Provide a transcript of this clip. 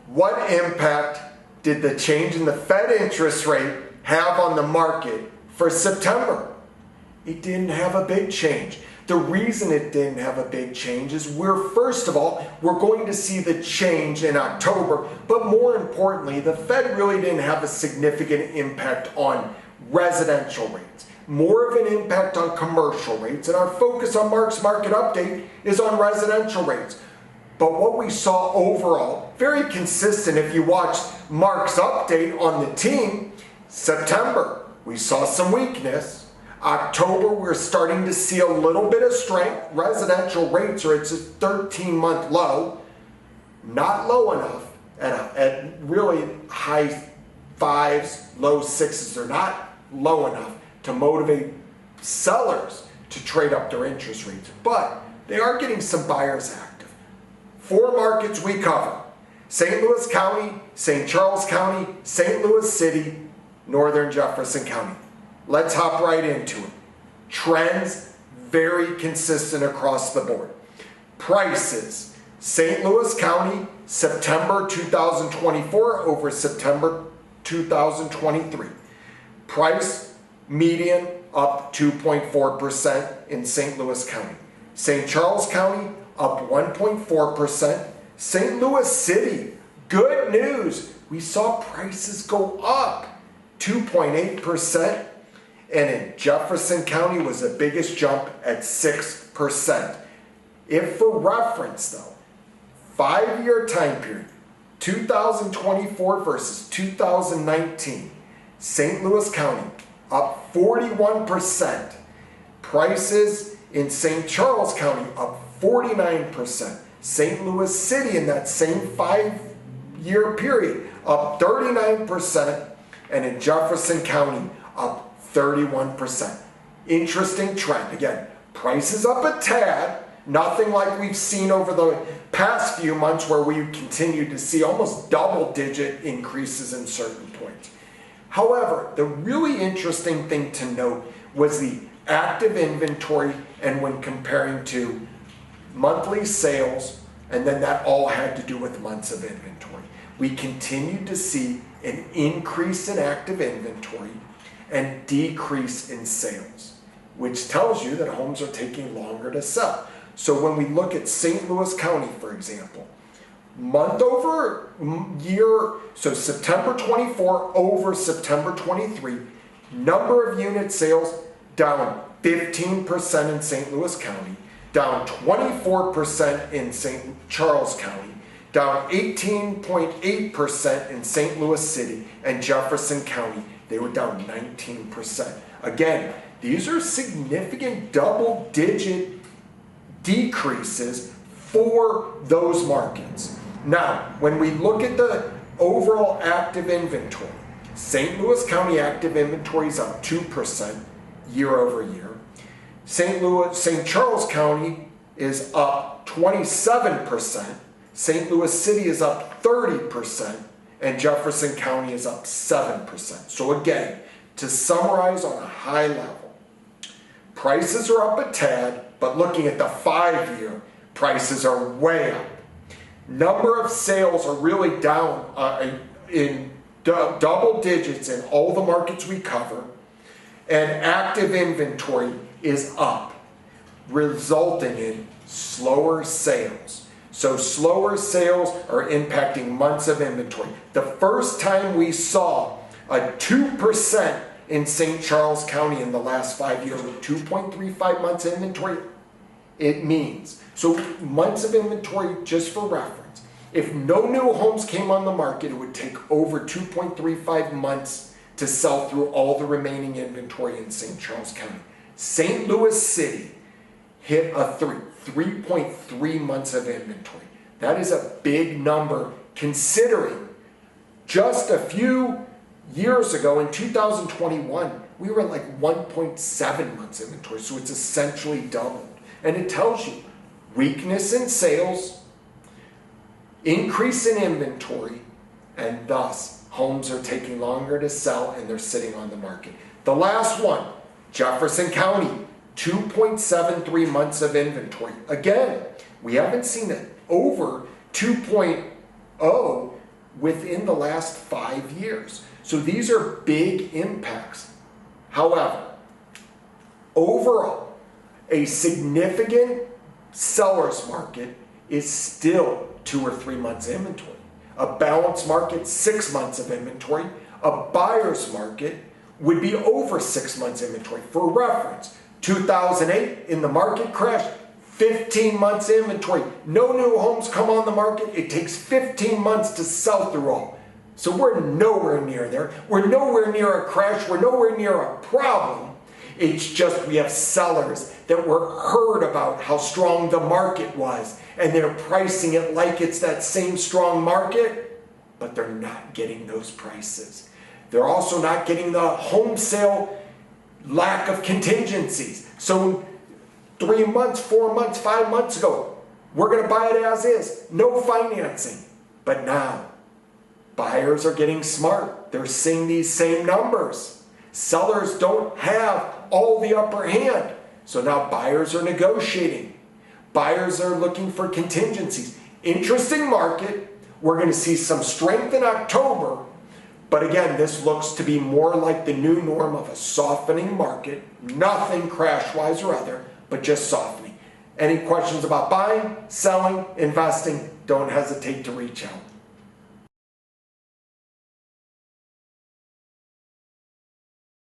What impact did the change in the Fed interest rate have on the market for September? It didn't have a big change. The reason it didn't have a big change is first of all, we're going to see the change in October, but more importantly, the Fed really didn't have a significant impact on residential rates. More of an impact on commercial rates, and our focus on Mark's market update is on residential rates. But what we saw overall, very consistent if you watched Mark's update on the team, September, we saw some weakness. October, we're starting to see a little bit of strength. Residential rates are at a 13-month low, not low enough at really high fives, low sixes. They're not low enough to motivate sellers to trade up their interest rates, but they are getting some buyers active. 4 markets we cover: St. Louis County, St. Charles County, St. Louis City, Northern Jefferson County. Let's hop right into it. Trends very consistent across the board. Prices: St. Louis County, September 2024 over September 2023. Price median up 2.4% in St. Louis County. St. Charles County up 1.4%. St. Louis City, good news. We saw prices go up 2.8%. And in Jefferson County was the biggest jump at 6%. If for reference though, 5-year time period, 2024 versus 2019, St. Louis County up 41%. Prices in St. Charles County up 49%. St. Louis City in that same 5-year period up 39%. And in Jefferson County up 31%. Interesting trend. Again, prices up a tad, nothing like we've seen over the past few months where we continue to see almost double-digit increases in certain points. However, the really interesting thing to note was the active inventory, and when comparing to monthly sales, and then that all had to do with months of inventory. We continued to see an increase in active inventory and decrease in sales, which tells you that homes are taking longer to sell. So when we look at St. Louis County, for example, month over year, so September 24 over September 23, number of unit sales down 15% in St. Louis County, down 24% in St. Charles County, down 18.8% in St. Louis City, and Jefferson County, they were down 19%. Again, these are significant double-digit decreases for those markets. Now, when we look at the overall active inventory, St. Louis County active inventory is up 2% year over year. St. Charles County is up 27%. St. Louis City is up 30%. And Jefferson County is up 7%. So again, to summarize on a high level, prices are up a tad, but looking at the 5-year, prices are way up. Number of sales are really down in double digits in all the markets we cover, and active inventory is up, resulting in slower sales. So slower sales are impacting months of inventory. The first time we saw a 2% in St. Charles County in the last 5 years with 2.35 months inventory, it means. So months of inventory, just for reference, if no new homes came on the market, it would take over 2.35 months to sell through all the remaining inventory in St. Charles County. St. Louis City hit a 3.3 months of inventory. That is a big number considering just a few years ago in 2021, we were like 1.7 months inventory. So it's essentially doubled. And it tells you weakness in sales, increase in inventory, and thus homes are taking longer to sell and they're sitting on the market. The last one, Jefferson County, 2.73 months of inventory. Again, we haven't seen it over 2.0 within the last 5 years. So these are big impacts. However, overall, a significant seller's market is still 2 or 3 months inventory. A balanced market, 6 months of inventory. A buyer's market would be over 6 months inventory. For reference, 2008, in the market crash, 15 months inventory. No new homes come on the market. It takes 15 months to sell through all. So we're nowhere near there. We're nowhere near a crash. We're nowhere near a problem. It's just we have sellers that were heard about how strong the market was, and they're pricing it like it's that same strong market, but they're not getting those prices. They're also not getting the home sale lack of contingencies. So 3 months, 4 months, 5 months ago, we're going to buy it as is, no financing. But now, buyers are getting smart. They're seeing these same numbers. Sellers don't have all the upper hand. So now buyers are negotiating. Buyers are looking for contingencies. Interesting market. We're going to see some strength in October. But again, this looks to be more like the new norm of a softening market. Nothing crash-wise or other, but just softening. Any questions about buying, selling, investing, don't hesitate to reach out.